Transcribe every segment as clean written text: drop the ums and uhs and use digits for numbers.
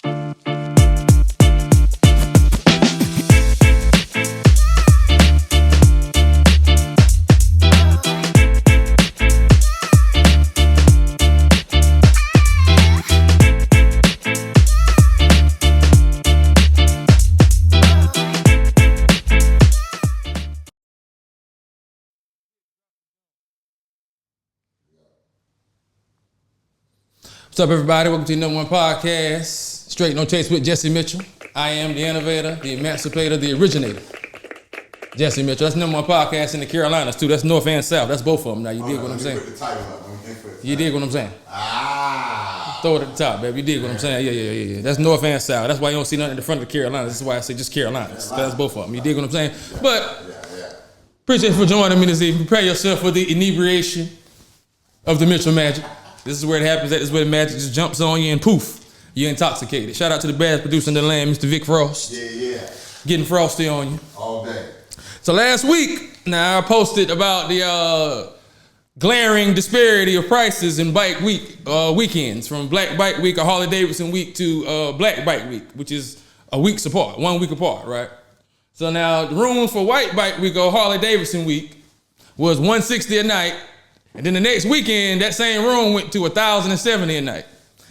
What's up, everybody? Welcome to the #1 podcast, Straight No Chase with Jesse Mitchell. I am the innovator, the emancipator, the originator. Jesse Mitchell. That's #1 podcast in the Carolinas, too. That's North and South. That's both of them now. You dig what I'm saying? Put the title up. You dig what I'm saying? Ah. Throw it at the top, baby. You dig what I'm saying? Yeah. That's North and South. That's why you don't see nothing in the front of the Carolinas. This is why I say just Carolinas. That's both of them. You dig what I'm saying? But appreciate you for joining me this evening. Prepare yourself for the inebriation of the Mitchell Magic. This is where it happens at. This is where the magic just jumps on you and poof, you're intoxicated. Shout out to the baddest producer in the land, Mr. Vic Frost. Yeah. Getting frosty on you. All day. So last week, now I posted about the glaring disparity of prices in bike weekends, from Black Bike Week or Harley Davidson Week to Black Bike Week, which is a week's apart, 1 week apart, right? So now the room for White Bike Week or Harley Davidson Week was $160 a night. And then the next weekend, that same room went to $1,070 a night.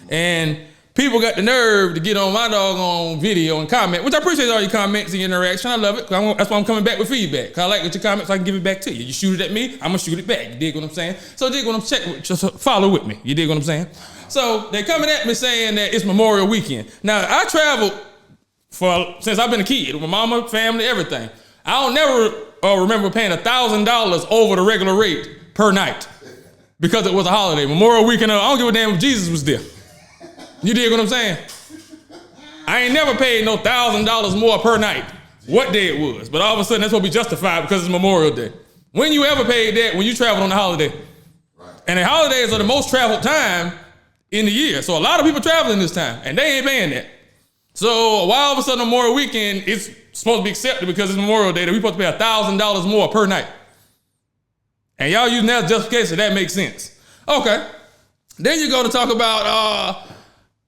And people got the nerve to get on my doggone video and comment, which I appreciate all your comments and your interaction. I love it. That's why I'm coming back with feedback. Cause I like your comments, so I can give it back to you. You shoot it at me, I'm gonna shoot it back. You dig what I'm saying? So dig what I'm checking. Just follow with me. You dig what I'm saying? So they coming at me saying that it's Memorial Weekend. Now I traveled since I've been a kid with my mama, family, everything. I don't never remember paying $1,000 over the regular rate per night because it was a holiday. Memorial Weekend, I don't give a damn if Jesus was there. You dig what I'm saying? I ain't never paid no $1,000 more per night, what day it was. But all of a sudden, that's what we justify because it's Memorial Day. When you ever paid that when you traveled on a holiday? Right. And the holidays are the most traveled time in the year. So a lot of people traveling this time, and they ain't paying that. So why all of a sudden Memorial Weekend is supposed to be accepted because it's Memorial Day that we supposed to pay $1,000 more per night? And y'all using that as justification, that makes sense. Okay. Then you go to talk about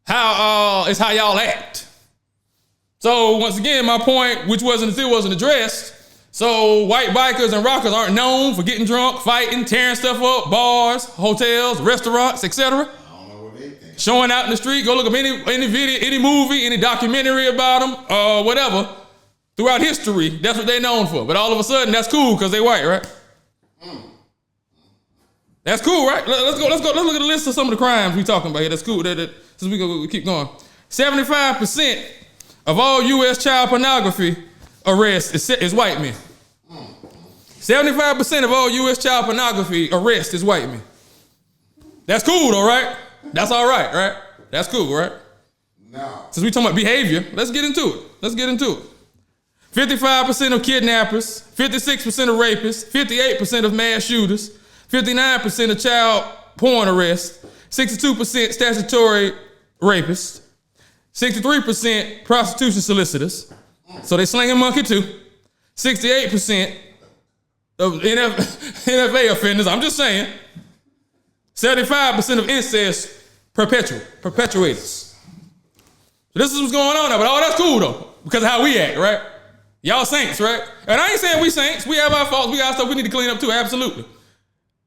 how y'all act. So once again, my point, which still wasn't addressed. So white bikers and rockers aren't known for getting drunk, fighting, tearing stuff up, bars, hotels, restaurants, etc. I don't know what they think. Showing out in the street, go look up any video, any movie, any documentary about them, whatever. Throughout history, that's what they're known for. But all of a sudden, that's cool because they white, right? That's cool, right? Let's look at the list of some of the crimes we talking about here. That's cool. Since we keep going. 75% of all U.S. child pornography arrests is white men. 75% of all U.S. child pornography arrests is white men. That's cool, though, right? That's all right? That's cool, right? No. Since we talking about behavior, let's get into it. 55% of kidnappers, 56% of rapists, 58% of mass shooters, 59% of child porn arrests, 62% statutory rapists, 63% prostitution solicitors, so they slinging monkey too, 68% of NFA offenders, I'm just saying, 75% of incest perpetuators. So this is what's going on now, but all that's cool though, because of how we act, right? Y'all saints, right? And I ain't saying we saints, we have our faults, we got stuff we need to clean up too, absolutely.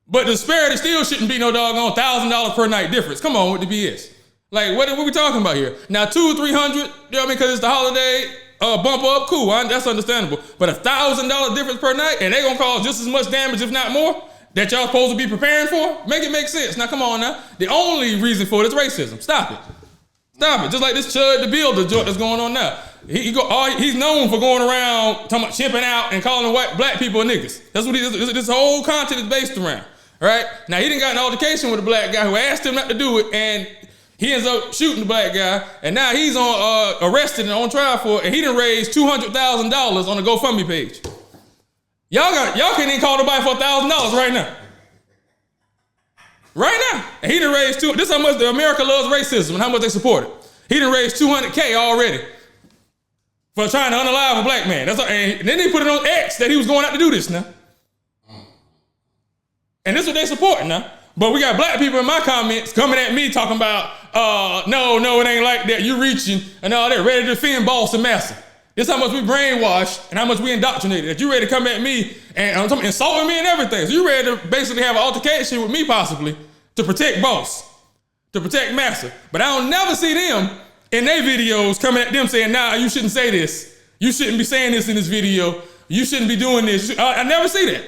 But the disparity still shouldn't be no doggone $1,000 per night difference. Come on with the BS. Like, what are we talking about here? Now, $200 or $300, you know what I mean, because it's the holiday, bump up, cool, that's understandable. But $1,000 difference per night, and they gonna cause just as much damage, if not more, that y'all supposed to be preparing for? Make it make sense. Now, come on now. The only reason for it is racism. Stop it. Just like this Chud the Builder joint that's going on now. He's known for going around talking about chipping out and calling black people niggas. That's what this whole content is based around. Right? Now, he done got an altercation with a black guy who asked him not to do it, and he ends up shooting the black guy, and now he's arrested and on trial for it, and he done raised $200,000 on the GoFundMe page. Y'all can't even call nobody for $1,000 right now. Right now. And he done raised this is how much the America loves racism and how much they support it. He done raised $200K already for trying to unalive a black man. And then they put it on X that he was going out to do this now. And this is what they supporting now. But we got black people in my comments coming at me talking about, no, it ain't like that. You reaching and all that, ready to defend boss and massa. This how much we brainwashed and how much we indoctrinated. That you ready to come at me and I'm talking insulting me and everything. So you ready to basically have an altercation with me possibly to protect boss, to protect massa. But I don't never see them in their videos coming at them saying, nah, you shouldn't say this. You shouldn't be saying this in this video. You shouldn't be doing this. I never see that.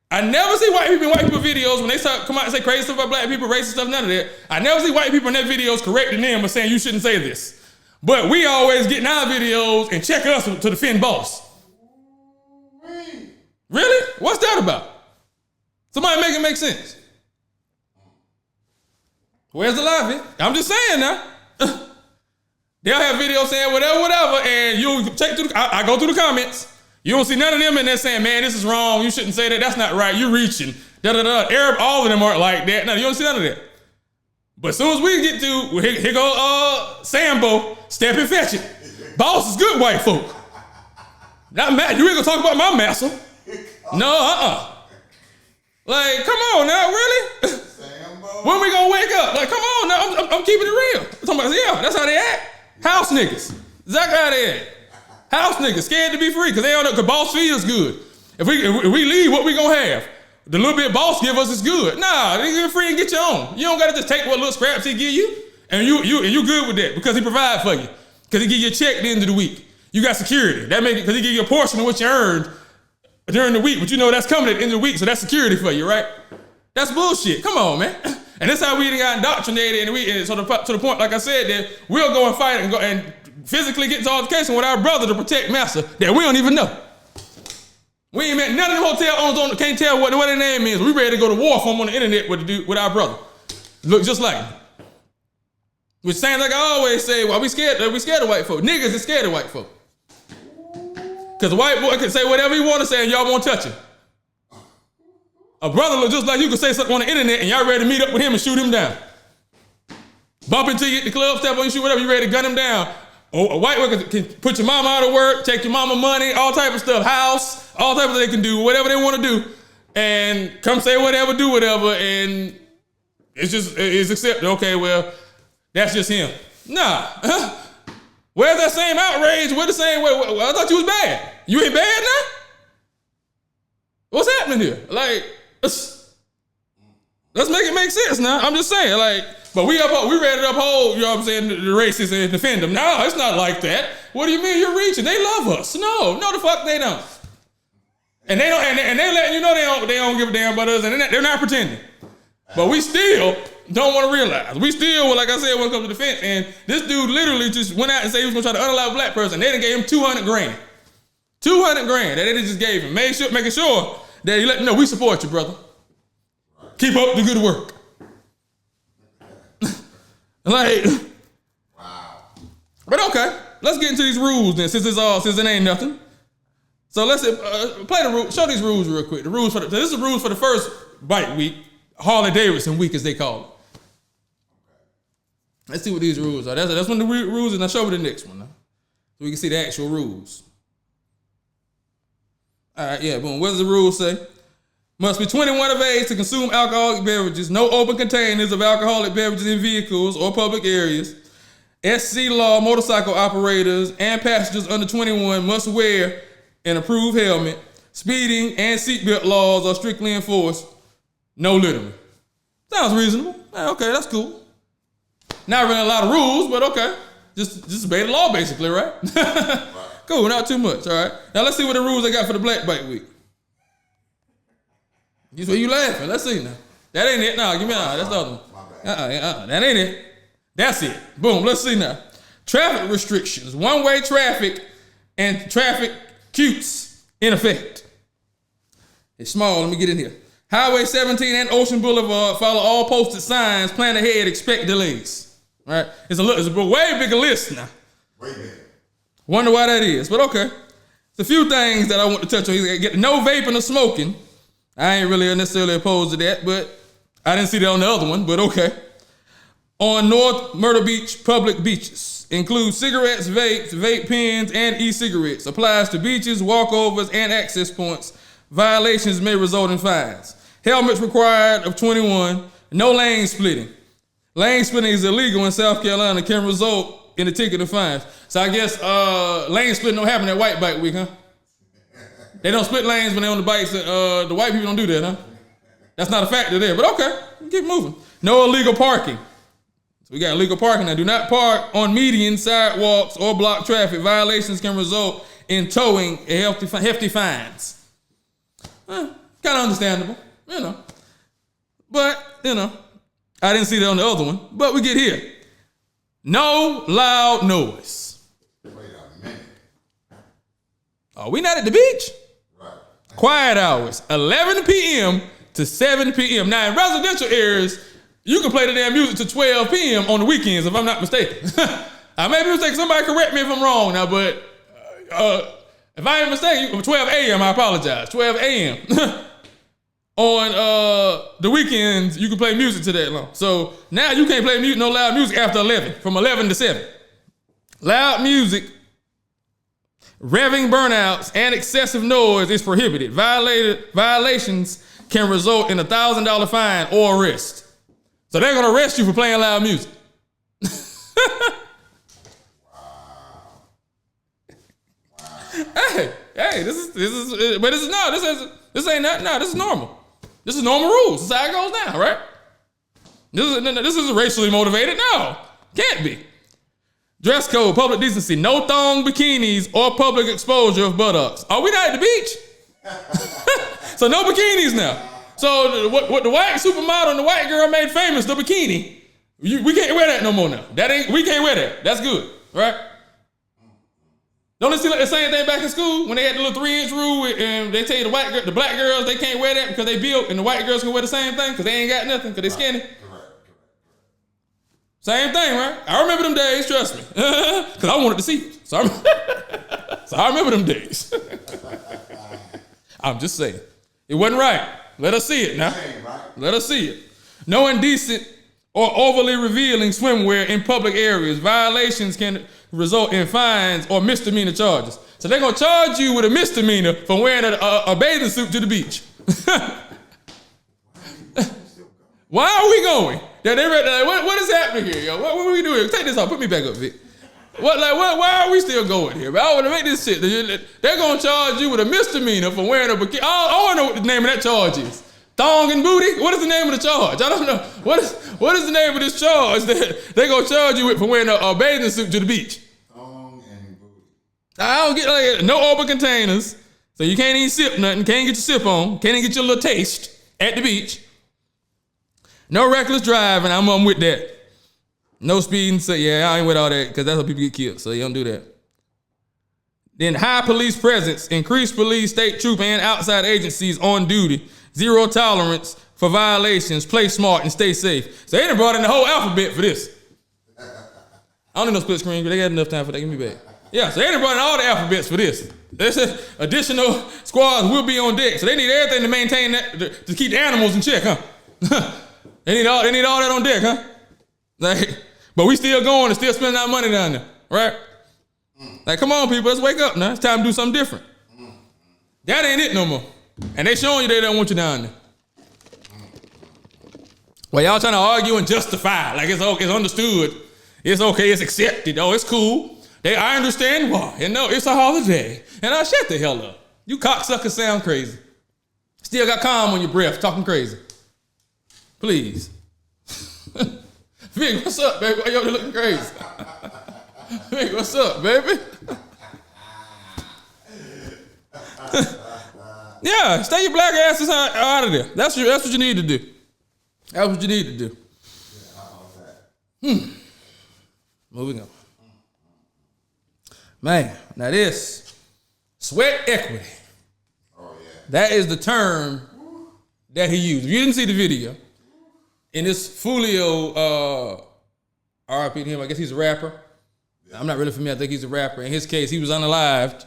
I never see white people videos when they come out and say crazy stuff about black people, racist stuff, none of that. I never see white people in their videos correcting them or saying you shouldn't say this. But we always get in our videos and check us to defend boss. Really? What's that about? Somebody make it make sense. Where's the lobby? I'm just saying now. They'll have videos saying whatever, and you check through I go through the comments. You don't see none of them in there saying, man, this is wrong. You shouldn't say that. That's not right. You're reaching. Arab, all of them aren't like that. No, you don't see none of that. But as soon as we get to, here go Sambo, step and fetch it. Boss is good white folk. Not mad. You ain't gonna talk about my massa. No, Like, come on now, really? Sambo. When we gonna wake up? Like, come on now, I'm keeping it real. I'm talking about, yeah, that's how they act. House niggas. Exactly how they act. House niggas scared to be free because they don't know, because boss feels good. If we leave, what we gonna have? The little bit boss give us is good. Nah, you get free and get your own. You don't gotta just take what little scraps he give you, and you good with that because he provide for you. Because he give you a check at the end of the week. You got security. That make it because he give you a portion of what you earned during the week, but you know that's coming at the end of the week, so that's security for you, right? That's bullshit. Come on, man. And that's how we got indoctrinated, and so to the point, like I said, that we'll go and fight and go and physically get into altercation with our brother to protect massa that we don't even know. We ain't met none of them hotel owners can't tell what their name is. We ready to go to war for them on the internet with our brother. Look just like him. Which sounds like I always say, well, we scared of white folk. Niggas is scared of white folk. Because the white boy can say whatever he want to say and y'all won't touch him. A brother look just like you can say something on the internet and y'all ready to meet up with him and shoot him down. Bump into you at the club, step on you, shoot whatever, you ready to gun him down. A white worker can put your mama out of work, take your mama money, all type of stuff, house, all type of they can do, whatever they want to do, and come say whatever, do whatever, and it's accepted. Okay, well, that's just him. Nah. Where's that same outrage? We're the same way. I thought you was bad. You ain't bad now? What's happening here? Like, let's make it make sense now. I'm just saying, like, but we ready to uphold, you know what I'm saying, the racists and defend them. No, it's not like that. What do you mean you're reaching? They love us. No, the fuck they don't. And they don't, and they letting you know they don't give a damn about us, and they're not pretending. But we still don't want to realize. We still, like I said, when it comes to defense, and this dude literally just went out and said he was gonna try to unalive a black person. They done gave him $200 grand. $200 grand that they just gave him, making sure that he let them know we support you, brother. Keep up the good work. Like, wow. But okay, let's get into these rules then, since it ain't nothing. So let's play the rules. Show these rules real quick. The rules so this is the rules for the first bike week, Harley Davidson week as they call it. Let's see what these rules are. That's one of the rules, and I'll show you the next one now, so we can see the actual rules. All right, yeah, boom. What does the rule say? Must be 21 of age to consume alcoholic beverages. No open containers of alcoholic beverages in vehicles or public areas. SC law motorcycle operators and passengers under 21 must wear an approved helmet. Speeding and seatbelt laws are strictly enforced. No littering. Sounds reasonable. Okay, that's cool. Not really a lot of rules, but okay. Just obey the law basically, right? Cool, not too much, all right? Now let's see what the rules they got for the Black Bike Week. You laughing. Let's see now. That ain't it. No, give me that's the other one. That ain't it. That's it. Boom. Let's see now. Traffic restrictions. One-way traffic and traffic cutes in effect. It's small. Let me get in here. Highway 17 and Ocean Boulevard follow all posted signs. Plan ahead. Expect delays. All right. It's a way bigger list now. Way bigger. Wonder why that is, but okay. It's a few things that I want to touch on. Get no vaping or smoking. I ain't really necessarily opposed to that, but I didn't see that on the other one, but okay. On North Myrtle Beach public beaches. Include cigarettes, vapes, vape pens, and e-cigarettes. Applies to beaches, walkovers, and access points. Violations may result in fines. Helmets required of 21. no lane splitting. Lane splitting is illegal in South Carolina, can result in a ticket and fines. So I guess lane splitting don't happen at White Bike Week, huh? They don't split lanes when they're on the bikes. The white people don't do that, huh? That's not a factor there, but okay, keep moving. No illegal parking. So we got illegal parking now. Do not park on median, sidewalks, or block traffic. Violations can result in towing and hefty fines. Kind of understandable, you know. But, you know, I didn't see that on the other one. But we get here. No loud noise. Wait a minute. Are we not at the beach? Right. Quiet hours, 11 p.m. to 7 p.m. Now, in residential areas, you can play the damn music to 12 p.m. on the weekends, if I'm not mistaken. I may be mistaken. Somebody correct me if I'm wrong now, but if I ain't mistaken, 12 a.m., I apologize. 12 a.m. On the weekends, you can play music to that long. So now you can't play no loud music after 11, from 11 to 7. Loud music, revving burnouts, and excessive noise is prohibited. Violations can result in a $1,000 fine or arrest. So they're gonna arrest you for playing loud music. Hey, this ain't that. No, this is normal. This is normal rules. This is how it goes down, right? This is racially motivated. No, can't be. Dress code, public decency, no thong bikinis or public exposure of buttocks. Are we not at the beach? So no bikinis now. So what the white supermodel and the white girl made famous, the bikini, we can't wear that no more now. We can't wear that. That's good, right? Don't they see like the same thing back in school when they had the little 3-inch rule and they tell you the black girls, they can't wear that because they built, and the white girls can wear the same thing because they ain't got nothing because they skinny. Correct. Same thing, right? I remember them days, trust me, because I wanted to see it. So I remember them days. I'm just saying. It wasn't right. Let us see it now. Let us see it. No indecent or overly revealing swimwear in public areas. Violations can result in fines or misdemeanor charges. So they're going to charge you with a misdemeanor for wearing a bathing suit to the beach. Why are we going? What is happening here, yo? What are we doing? Take this off. Put me back up, Vic. Why are we still going here? I want to make this shit. They're going to charge you with a misdemeanor for wearing a bikini. I want to know what the name of that charge is. Thong and booty? What is the name of the charge? I don't know. What is the name of this charge that they're going to charge you with for wearing a bathing suit to the beach? Thong and booty. I don't get like no open containers. So you can't even sip nothing. Can't get your sip on. Can't even get your little taste at the beach. No reckless driving. I'm with that. No speeding. So yeah, I ain't with all that because that's how people get killed. So you don't do that. Then high police presence. Increased police, state troop, and outside agencies on duty. Zero tolerance for violations. Play smart and stay safe. So they done brought in the whole alphabet for this. I don't need no split screen, but they got enough time for that. Give me back. Yeah, so they done brought in all the alphabets for this. They said additional squads will be on deck. So they need everything to maintain that, to keep the animals in check, huh? They need all that on deck, huh? Like, but we still going and still spending our money down there, right? Like, come on, people, let's wake up now. It's time to do something different. That ain't it no more. And they showing you they don't want you down there. Well, y'all trying to argue and justify, like it's okay, it's understood. It's okay, it's accepted. Oh, it's cool. I understand why. You know, it's a holiday. And I shut the hell up. You cocksuckers sound crazy. Still got calm on your breath, talking crazy. Please. Vic, what's up, baby? Why you looking crazy? Vic, what's up, baby? Yeah, stay your black asses out of there. That's what you need to do. That's what you need to do. Moving on. Man, now this, sweat equity. Oh, yeah. That is the term that he used. If you didn't see the video, in this Fulio, RIP to him, I guess he's a rapper. I'm not really familiar, I think he's a rapper. In his case, he was unalived.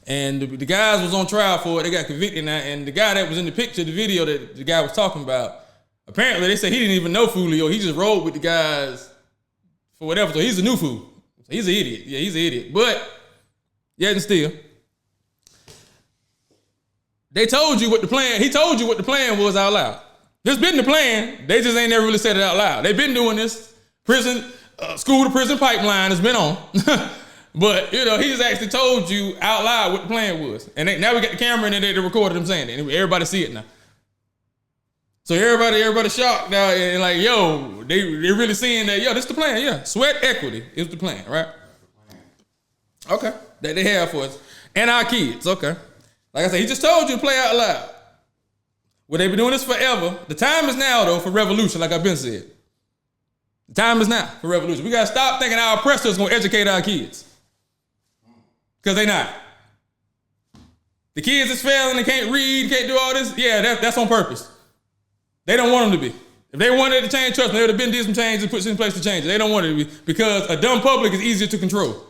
And the guys was on trial for it. They got convicted now. And the guy that was in the picture, the video that the guy was talking about, apparently they said he didn't even know Fulio. He just rolled with the guys for whatever. So he's a new fool. He's an idiot. Yeah, he's an idiot. But, yet and still, they told you what the plan, he told you what the plan was out loud. This been the plan. They just ain't never really said it out loud. They've been doing this. School to prison pipeline has been on. But, he just actually told you out loud what the plan was. And now we got the camera and they recorded them saying it. And everybody see it now. So everybody shocked now and like, yo, they really seeing that, yo, this the plan, yeah. Sweat equity is the plan, right? Okay, that they have for us. And our kids, okay. Like I said, he just told you to play out loud. Well, they've been doing this forever. The time is now, though, for revolution, like I've been said. The time is now for revolution. We got to stop thinking our oppressors going to educate our kids. Because they not. The kids is failing, they can't read, can't do all this. Yeah, that's on purpose. They don't want them to be. If they wanted to change, trust me, they would have been did some change and put in place to change it. They don't want it to be because a dumb public is easier to control.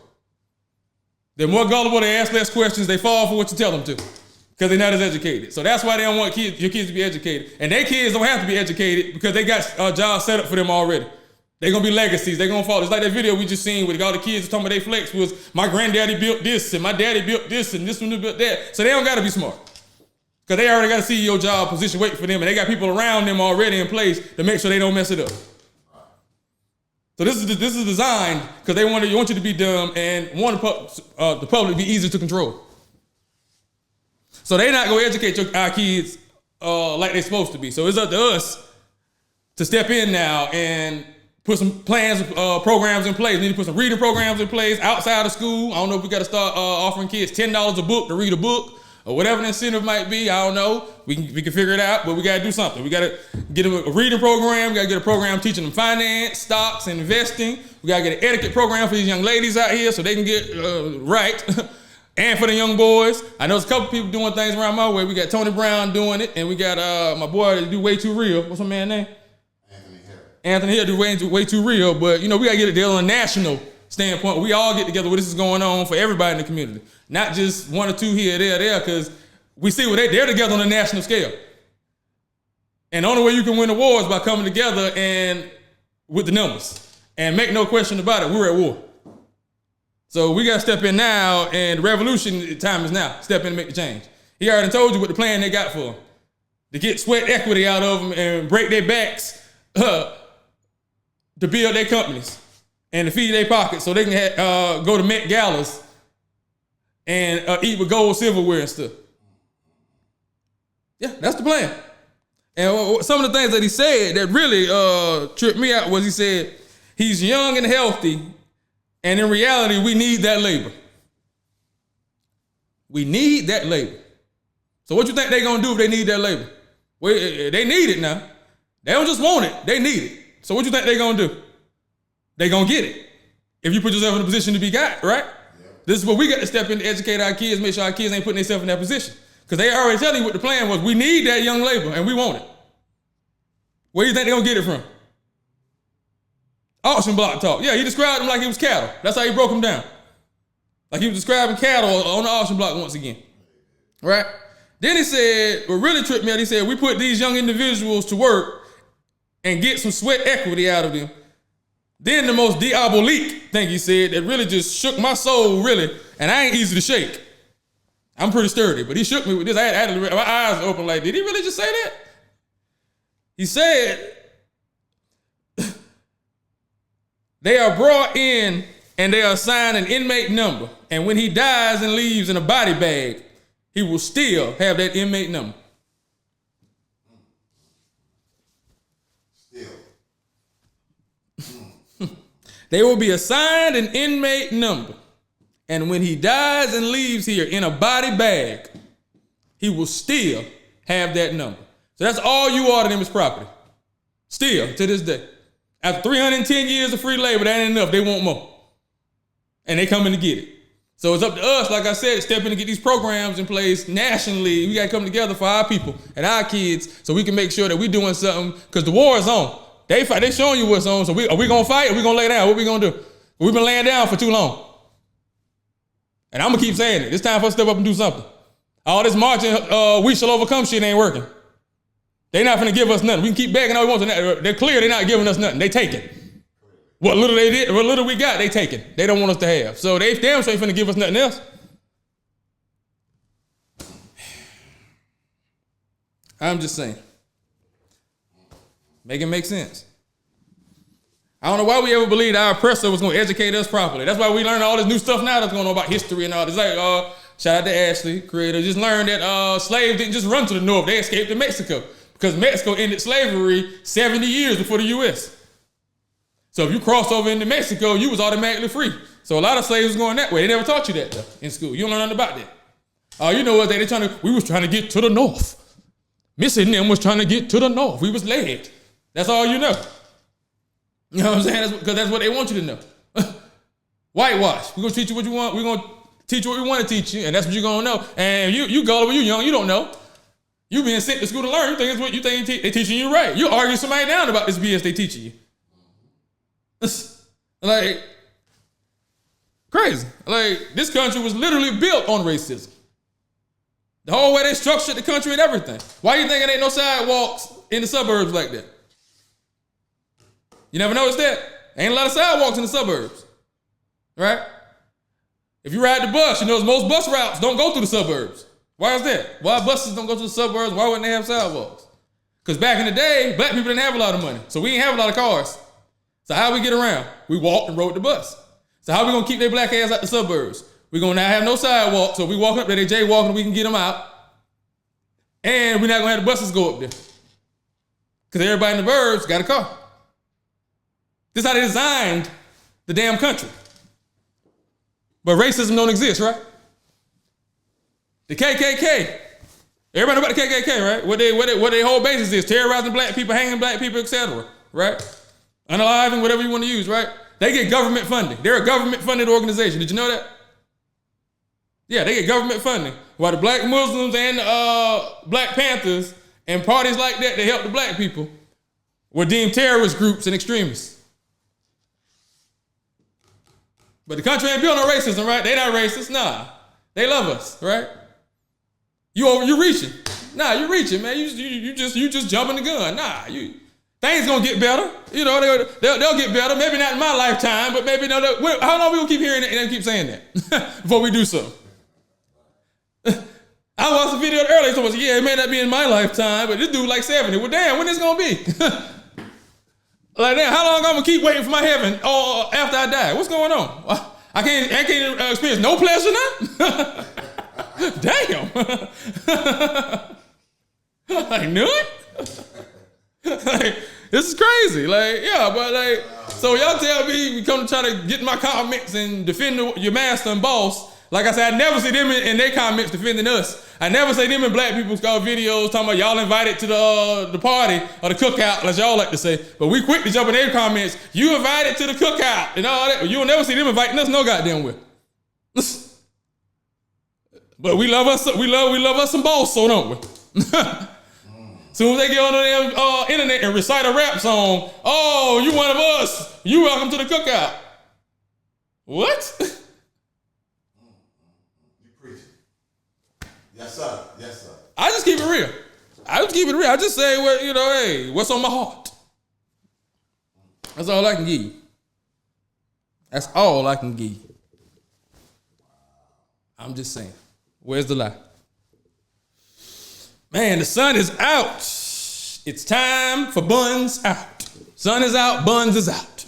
They're more gullible, they ask less questions, they fall for what you tell them to because they're not as educated. So that's why they don't want your kids to be educated. And their kids don't have to be educated because they got jobs set up for them already. They're going to be legacies. They're going to fall. It's like that video we just seen with all the kids talking about they flex was my granddaddy built this and my daddy built this and this one built that. So they don't got to be smart. Because they already got a CEO job position waiting for them and they got people around them already in place to make sure they don't mess it up. So this is designed because they want you to be dumb and want the public to be easy to control. So they're not going to educate our kids like they're supposed to be. So it's up to us to step in now and put some plans, programs in place. We need to put some reading programs in place outside of school. I don't know if we got to start offering kids $10 a book to read a book or whatever the incentive might be. I don't know. We can figure it out, but we got to do something. We got to get them a reading program. We got to get a program teaching them finance, stocks, and investing. We got to get an etiquette program for these young ladies out here so they can get right. And for the young boys. I know there's a couple people doing things around my way. We got Tony Brown doing it, and we got my boy that do Way Too Real. What's my man's name? Anthony Hill do way too real, but we gotta get it there on a national standpoint. We all get together where this is going on for everybody in the community, not just one or two here, there, because we see where they're together on a national scale. And the only way you can win a war is by coming together and with the numbers. And make no question about it, we're at war. So we gotta step in now, and the revolution time is now. Step in and make the change. He already told you what the plan they got for them. To get sweat equity out of them and break their backs to build their companies and to feed their pockets so they can go to Met Galas and eat with gold silverware and stuff. Yeah, that's the plan. And some of the things that he said that really tripped me out was he said he's young and healthy, and in reality, we need that labor. We need that labor. So what you think they're gonna do if they need that labor? Well, they need it now. They don't just want it, they need it. So what you think they're gonna do? They're gonna get it. If you put yourself in a position to be got, right? Yep. This is what we got to step in to educate our kids, make sure our kids ain't putting themselves in that position. Because they already telling you what the plan was. We need that young labor and we want it. Where do you think they're gonna get it from? Auction block talk. Yeah, he described them like it was cattle. That's how he broke them down. Like he was describing cattle on the auction block once again. Right? Then he said, what really tripped me out, he said, we put these young individuals to work and get some sweat equity out of them. Then the most diabolique thing he said that really just shook my soul, really, and I ain't easy to shake. I'm pretty sturdy, but he shook me with this. I had my eyes open like, did he really just say that? He said, they are brought in and they are assigned an inmate number. And when he dies and leaves in a body bag, he will still have that inmate number. They will be assigned an inmate number. And when he dies and leaves here in a body bag, he will still have that number. So that's all you are to them as property. Still, to this day. After 310 years of free labor, that ain't enough. They want more. And they coming to get it. So it's up to us, like I said, to step in and get these programs in place nationally. We got to come together for our people and our kids so we can make sure that we're doing something, because the war is on. They showing you what's on, so are we going to fight or we going to lay down? What we going to do? We've been laying down for too long. And I'm going to keep saying it. It's time for us to step up and do something. All this marching, we shall overcome shit ain't working. They're not going to give us nothing. We can keep begging all we want. They're clear they're not giving us nothing. They take it. What little they did, what little we got, they take it. They don't want us to have. So they damn sure ain't finna give us nothing else. I'm just saying. Make it make sense. I don't know why we ever believed our oppressor was going to educate us properly. That's why we learn all this new stuff now that's going on about history and all this. Like, shout out to Ashley, creator. Just learned that slaves didn't just run to the north. They escaped to Mexico because Mexico ended slavery 70 years before the U.S. So if you crossed over into Mexico, you was automatically free. So a lot of slaves was going that way. They never taught you that though in school. You don't learn nothing about that. All you know is we was trying to get to the north. Missy and them was trying to get to the north. We was led. That's all you know. You know what I'm saying? Because that's what they want you to know. Whitewash. We're going to teach you what you want. We're going to teach you what we want to teach you, and that's what you're going to know. And you gullible, you young, you don't know. You being sent to school to learn. You think it's what you think they teaching you right. You argue somebody down about this BS they teaching you. Like, crazy. Like, this country was literally built on racism. The whole way they structured the country and everything. Why you think there ain't no sidewalks in the suburbs like that? You never noticed that? Ain't a lot of sidewalks in the suburbs, right? If you ride the bus, you know most bus routes don't go through the suburbs. Why is that? Why buses don't go to the suburbs? Why wouldn't they have sidewalks? Because back in the day, black people didn't have a lot of money, so we didn't have a lot of cars. So how we get around? We walked and rode the bus. So how we gonna keep their black ass out the suburbs? We're gonna not have no sidewalk, so we walk up there, they jaywalking, we can get them out. And we're not gonna have the buses go up there. Because everybody in the burbs got a car. This is how they designed the damn country. But racism don't exist, right? The KKK. Everybody know about the KKK, right? What their whole basis is, terrorizing black people, hanging black people, etc., right? Unaliving, whatever you want to use, right? They get government funding. They're a government-funded organization. Did you know that? Yeah, they get government funding. While the black Muslims and Black Panthers and parties like that help the black people were deemed terrorist groups and extremists. But the country ain't built on racism, right? They not racist, nah. They love us, right? You reaching. Nah, you reaching, man. You just jumping the gun. Nah, things gonna get better. You know, they'll get better. Maybe not in my lifetime, but maybe no. How long we gonna keep hearing it and keep saying that before we do something? I watched a video earlier. Someone said, "Yeah, it may not be in my lifetime, but this dude like 70. Well, damn, when this gonna be? Like, damn, how long I'm gonna keep waiting for my heaven after I die? What's going on? I can't experience no pleasure now. Damn. Like, none? Like, this is crazy. Like, yeah, but like, so y'all tell me we come to try to get in my comments and defend your master and boss. Like I said, I never see them in their comments defending us. I never see them in black people's videos talking about y'all invited to the party or the cookout, as y'all like to say. But we quick to jump in their comments. You invited to the cookout and all that. You'll never see them inviting us no goddamn way. But we love us. We love us some boss, so don't we? Soon as they get on the internet and recite a rap song, oh, you one of us. You welcome to the cookout. What? Yes, sir. Yes, sir. I just keep it real. I just say, well, you know, hey, what's on my heart? That's all I can give you. That's all I can give you. I'm just saying. Where's the lie? Man, the sun is out. It's time for buns out. Sun is out, buns is out.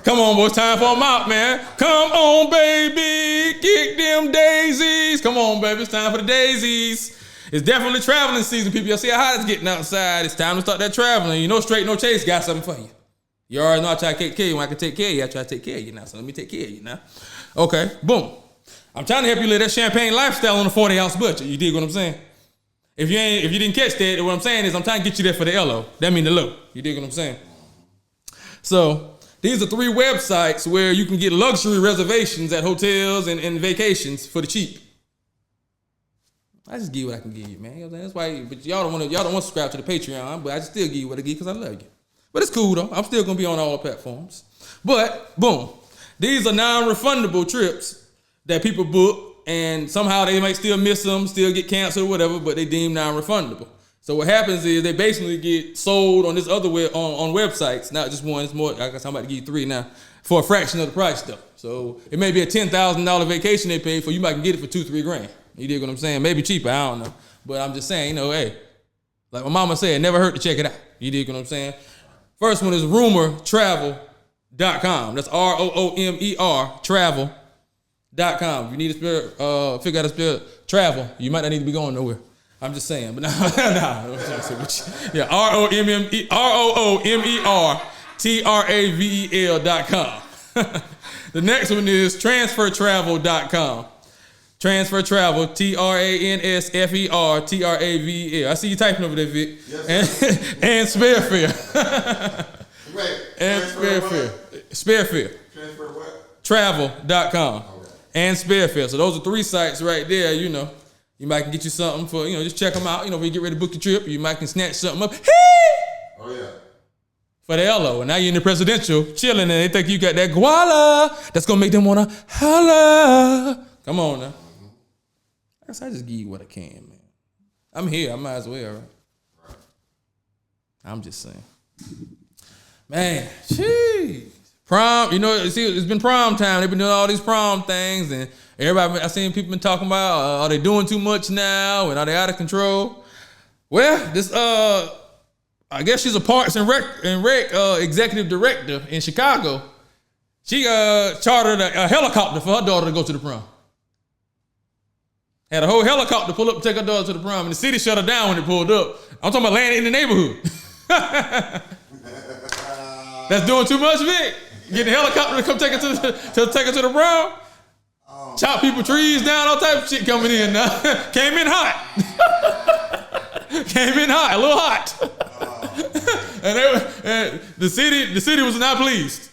Come on, boy, it's time for them out, man. Come on, baby, kick them daisies. Come on, baby, it's time for the daisies. It's definitely traveling season, people. Y'all see how hot it's getting outside. It's time to start that traveling. You know, Straight No Chase got something for you. You already know I try to take care of you when I can take care of you. I try to take care of you now, so let me take care of you now. Okay, boom. I'm trying to help you live that champagne lifestyle on a 40-ounce budget. You dig what I'm saying? If you didn't catch that, what I'm saying is I'm trying to get you there for the LO. That mean the low. You dig what I'm saying? So these are 3 websites where you can get luxury reservations at hotels and vacations for the cheap. I just give you what I can give you, man. You know what I'm saying? That's why. But y'all don't want to subscribe to the Patreon, but I just still give you what I give because I love you. But it's cool though. I'm still gonna be on all the platforms. But boom, these are non-refundable trips that people book, and somehow they might still miss them, still get canceled or whatever, but they deem non-refundable. So what happens is they basically get sold on this other on websites, not just one. It's more. I guess I'm about to give you 3 now for a fraction of the price though. So it may be a $10,000 vacation they pay for. You might get it for $2-3 grand. You dig what I'm saying? Maybe cheaper. I don't know. But I'm just saying, hey, like my mama said, never hurt to check it out. You dig what I'm saying? First one is rumortravel.com. That's ROOMER travel.com. If you need to figure out how to spell travel, you might not need to be going nowhere. I'm just saying, but nah. Yeah, ROOMERTRAVEL.com. The next one is transfertravel.com. Transfer Travel, TRANSFERTRAVEL. I see you typing over there, Vic. Yes, and Sparefair. Wait. And Sparefair. Sparefair. Transfer what? Travel.com. Okay. And Sparefair. So those are 3 sites right there, You might can get you something for, just check them out. When you get ready to book your trip, you might can snatch something up. Oh, yeah. For the LO. And now you're in the presidential chilling and they think you got that guala that's going to make them want to holla. Come on now. I just give you what I can, man. I'm here. I might as well, right? I'm just saying. Man, jeez. Prom, it's been prom time. They've been doing all these prom things, and everybody, I seen people been talking about, are they doing too much now, and are they out of control? Well, this, I guess she's a Parks and Rec executive director in Chicago. She chartered a helicopter for her daughter to go to the prom. Had a whole helicopter pull up and take her daughter to the prom, and the city shut her down when it pulled up. I'm talking about landing in the neighborhood. That's doing too much, Vic. Getting a helicopter to come take her to the prom. Oh. Chop people trees down, all type of shit coming in now. Came in hot. A little hot. Oh. and the city was not pleased.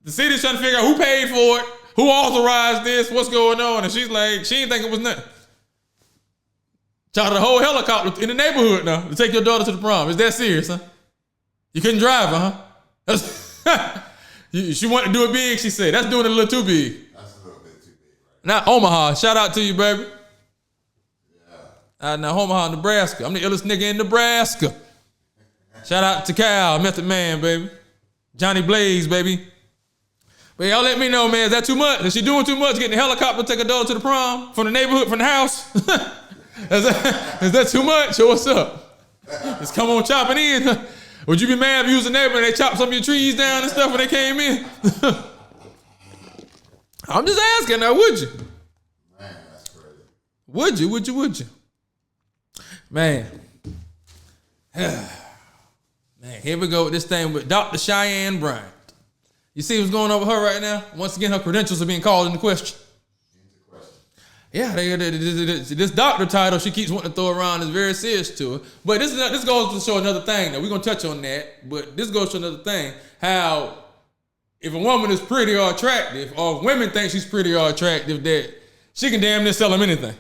The city's trying to figure out who paid for it, who authorized this, what's going on, and she's like, she didn't think it was nothing. Chartered a whole helicopter in the neighborhood now to take your daughter to the prom. Is that serious, huh? You couldn't drive her, huh? She wanted to do it big, she said. That's doing it a little too big. That's a little bit too big, right? Now, Omaha, shout out to you, baby. Yeah. Now, Omaha, Nebraska. I'm the illest nigga in Nebraska. Shout out to Cal, Method Man, baby. Johnny Blaze, baby. But y'all let me know, man, is that too much? Is she doing too much getting a helicopter to take her daughter to the prom from the neighborhood, from the house? Is that too much or what's up? Just come on chopping in. Would you be mad if you was a neighbor and they chopped some of your trees down and stuff when they came in? I'm just asking now, would you? Man, that's crazy. Would you? Man. Man, here we go with this thing with Dr. Cheyenne Bryant. You see what's going on with her right now? Once again, her credentials are being called into question. Yeah, this doctor title she keeps wanting to throw around is very serious to her. But this goes to show another thing. Now, we're going to touch on that, but this goes to another thing. How if a woman is pretty or attractive, or if women think she's pretty or attractive, that she can damn near sell them anything.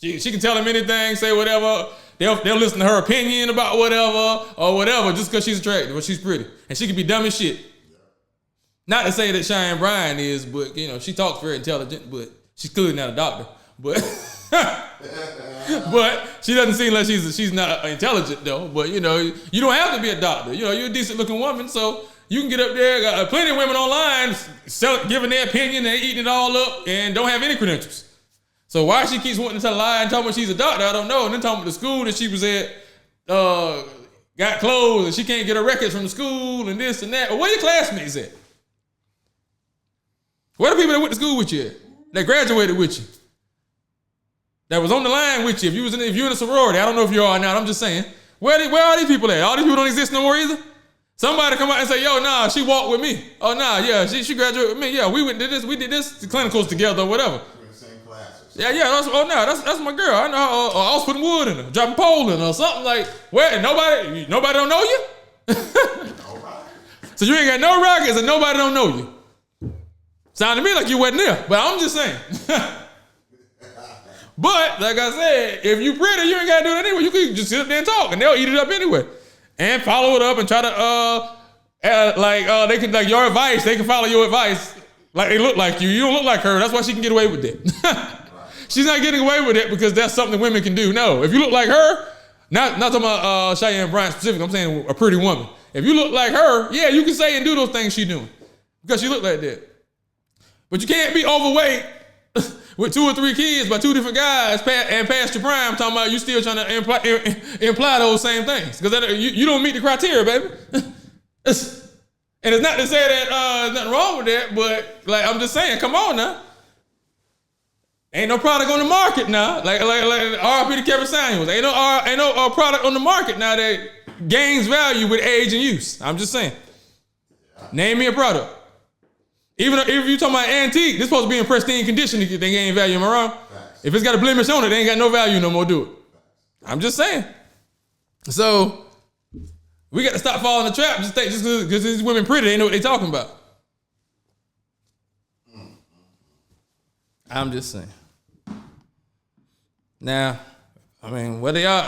She can tell them anything, say whatever. They'll listen to her opinion about whatever just because she's attractive or she's pretty. And she can be dumb as shit. Not to say that Cheyenne Bryant is, but she talks very intelligent, but she's clearly not a doctor. But but she doesn't seem like she's not intelligent though. But you don't have to be a doctor. You're a decent looking woman, so you can get up there. Got plenty of women online giving their opinion and eating it all up and don't have any credentials. So why she keeps wanting to lie and talking about she's a doctor, I don't know. And then talking about the school that she was at got closed and she can't get her records from the school and this and that. Well, where your classmates at? Where the people that went to school with you at? That graduated with you? That was on the line with you? If you're in a sorority, I don't know if you are or not, I'm just saying. Where are these people at? All these people don't exist no more either? Somebody come out and say, yo, nah, she walked with me. Oh, nah, yeah, she graduated with me. Yeah, we did this, the clinicals together or whatever. Yeah, that's my girl. I know. I was putting wood in her, dropping pole in her, or something like. Where nobody don't know you. So you ain't got no rockets and nobody don't know you. Sounded to me like you wasn't there, but I'm just saying. But like I said, if you pretty, you ain't gotta do it anyway. You can just sit up there and talk, and they'll eat it up anyway, and follow it up and try to they can like your advice. They can follow your advice like they look like you. You don't look like her. That's why she can get away with it. She's not getting away with it because that's something women can do. No, if you look like her, not talking about Cheyenne Bryant specifically, I'm saying a pretty woman. If you look like her, yeah, you can say and do those things she's doing because she look like that. But you can't be overweight with 2 or 3 kids by 2 different guys and past your prime, talking about you still trying to imply those same things because you don't meet the criteria, baby. And it's not to say that there's nothing wrong with that, but like I'm just saying, come on now. Ain't no product on the market now. Like RP to Kevin Samuels. Ain't no product on the market now that gains value with age and use. I'm just saying. Name me a product. Even if you're talking about antique, this supposed to be in pristine condition if they gain value. Am I wrong? Facts. If it's got a blemish on it, they ain't got no value no more. Do it. I'm just saying. So we got to stop falling in the trap just because these women pretty. They know what they talking about. I'm just saying. Now, I mean, whether y'all,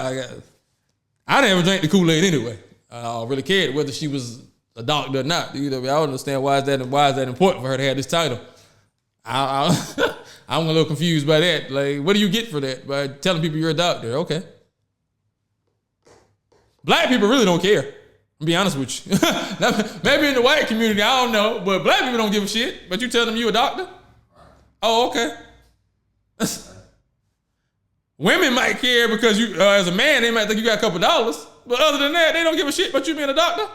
I didn't ever drink the Kool-Aid anyway. I don't really cared whether she was a doctor or not. I don't understand why is that important for her to have this title. I'm a little confused by that. Like, what do you get for that? By telling people you're a doctor? Okay. Black people really don't care. I'll be honest with you. Maybe in the white community, I don't know, but black people don't give a shit. But you tell them you a doctor? Oh, okay. Women might care because you, as a man, they might think you got a couple dollars. But other than that, they don't give a shit about you being a doctor.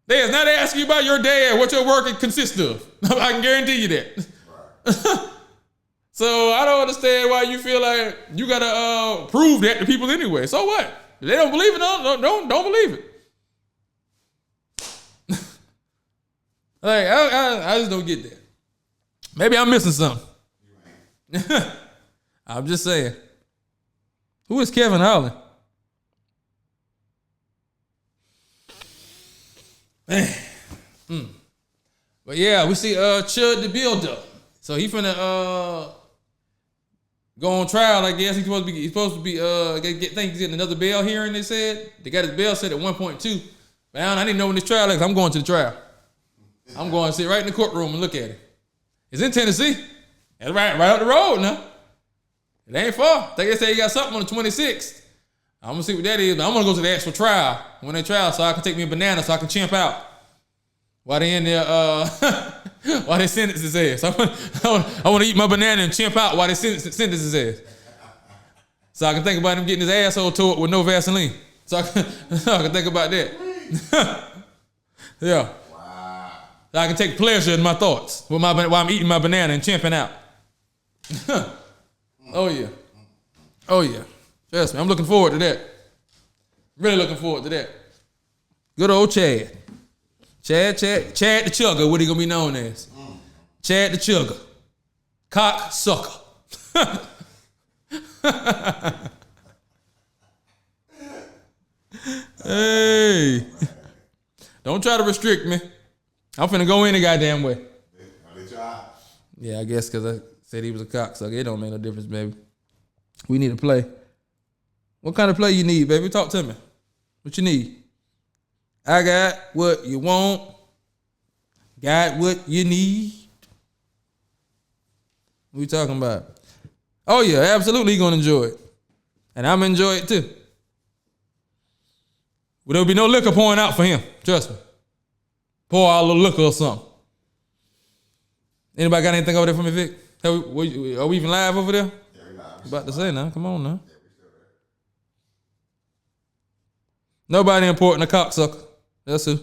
They is not asking you about your day or what your work consists of. I can guarantee you that. Right. So I don't understand why you feel like you gotta prove that to people anyway. So what? If they don't believe it, don't believe it. Like I just don't get that. Maybe I'm missing something. I'm just saying. Who is Kevin Holland? Man. But yeah, we see Chud the Builder. So he finna go on trial, I guess. He's supposed to be think he's getting another bail hearing, they said. They got his bail set at 1.2. Man, I didn't know when this trial is. I'm going to the trial. I'm going to sit right in the courtroom and look at it. It's in Tennessee. It's right up the road now. It ain't far. I think they say he got something on the 26th. I'm gonna see what that is, but I'm gonna go to the actual trial when they trial so I can take me a banana so I can chimp out while they in there while they sentence his ass. I want to eat my banana and chimp out while they sentence his ass. So I can think about him getting his asshole tore with no Vaseline. So I can think about that. Yeah. Wow. So I can take pleasure in my thoughts while I'm eating my banana and chimping out. Oh yeah. Oh yeah. Trust me, I'm looking forward to that. Really looking forward to that. Good old Chad. Chad the Chugger, what he gonna be known as? Chad the Chugger. Cock sucker. Hey. Don't try to restrict me. I'm finna go any goddamn way. Yeah, I guess because I said he was a cocksucker. It don't make no difference, baby. We need to play. What kind of play you need, baby? Talk to me. What you need? I got what you want. Got what you need. What you talking about? Oh yeah, absolutely gonna enjoy it. And I'm gonna enjoy it too. Well, there'll be no liquor pouring out for him. Trust me. Pour out a little liquor or something. Anybody got anything over there for me, Vic? Are we even live over there? Yeah, we live. About to say now. Come on now. Yeah, we still there. Nobody important, a cocksucker. That's who.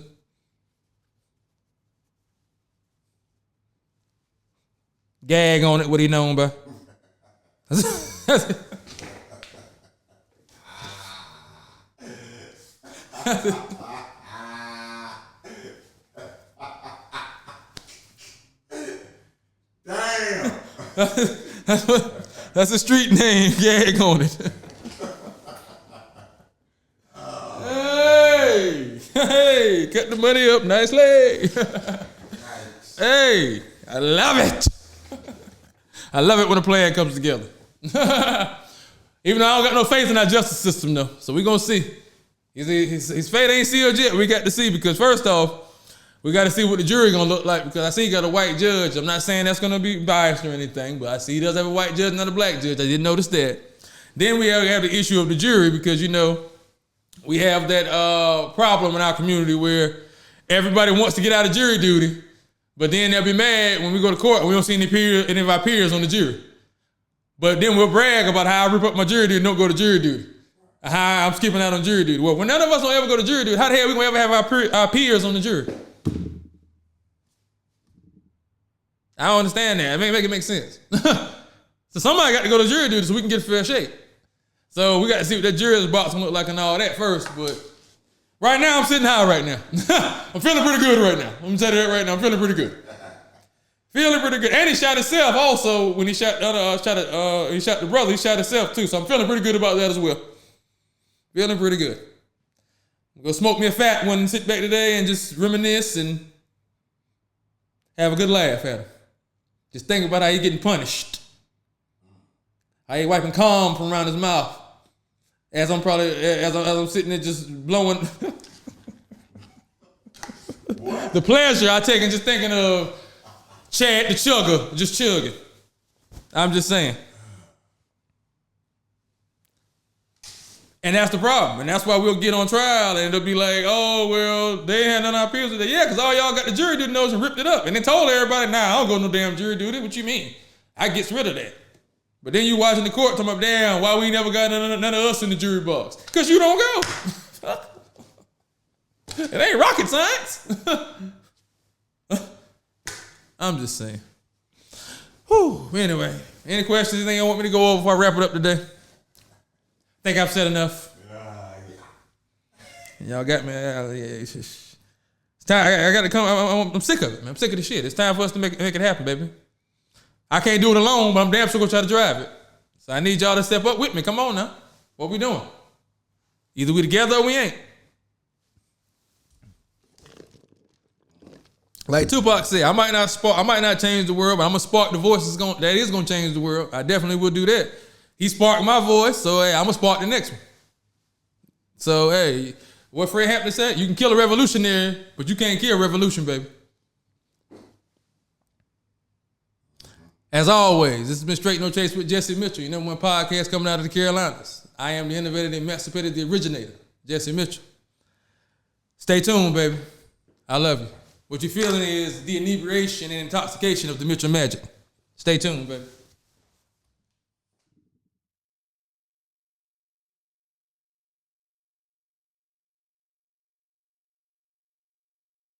Gag on it, what he known by. Damn. That's a street name. Gag on it. Hey, cut the money up nicely. Nice. Hey, I love it. I love it when a plan comes together. Even though I don't got no faith in our justice system, though. So we gonna see. His fate ain't sealed yet. We got to see because first off, we got to see what the jury gonna look like because I see he got a white judge. I'm not saying that's gonna be biased or anything, but I see he does have a white judge, not a black judge. I didn't notice that. Then we have the issue of the jury because we have that problem in our community where everybody wants to get out of jury duty, but then they'll be mad when we go to court and we don't see any of our peers on the jury. But then we'll brag about how I rip up my jury duty and don't go to jury duty. How I'm skipping out on jury duty. Well, when none of us will ever go to jury duty, how the hell we gonna ever have our peers on the jury? I don't understand that. Make it make sense. So somebody got to go to jury duty so we can get a fair shake. So we got to see what that jury's box gonna look like and all that first. But right now, I'm sitting high right now. I'm feeling pretty good right now. I'm gonna tell you that right now. I'm feeling pretty good. Feeling pretty good. And he shot himself also when he shot he shot the brother. He shot himself too. So I'm feeling pretty good about that as well. Feeling pretty good. I'm gonna smoke me a fat one and sit back today and just reminisce and have a good laugh at him. Just think about how he getting punished. How he wiping calm from around his mouth. As I'm sitting there just blowing the pleasure I take in just thinking of Chad the Chugger just chugging. I'm just saying. And that's the problem. And that's why we'll get on trial and they'll be like, oh, well, they ain't had none of our appeals today. Yeah, because all y'all got the jury duty notice and ripped it up. And then told everybody, nah, I don't go no damn jury duty. What you mean? I gets rid of that. But then you watching the court talking about, damn, why we never got none of us in the jury box? Because you don't go. It ain't rocket science. I'm just saying. Whew. Anyway, any questions, anything you want me to go over before I wrap it up today? Think I've said enough. Y'all got me. It's time. I got to come. I'm sick of it, man. I'm sick of the shit. It's time for us to make it happen, baby. I can't do it alone, but I'm damn sure gonna try to drive it. So I need y'all to step up with me. Come on now. What we doing? Either we together or we ain't. Like Tupac said, I might not change the world, but I'm gonna spark the voices that is gonna change the world. I definitely will do that. He sparked my voice, so hey, I'm gonna spark the next one. So hey, what Fred Hampton said, you can kill a revolutionary, but you can't kill a revolution, baby. As always, this has been Straight No Chase with Jesse Mitchell, your #1 podcast coming out of the Carolinas. I am the innovator, the emancipator, the originator, Jesse Mitchell. Stay tuned, baby. I love you. What you're feeling is the inebriation and intoxication of the Mitchell magic. Stay tuned, baby.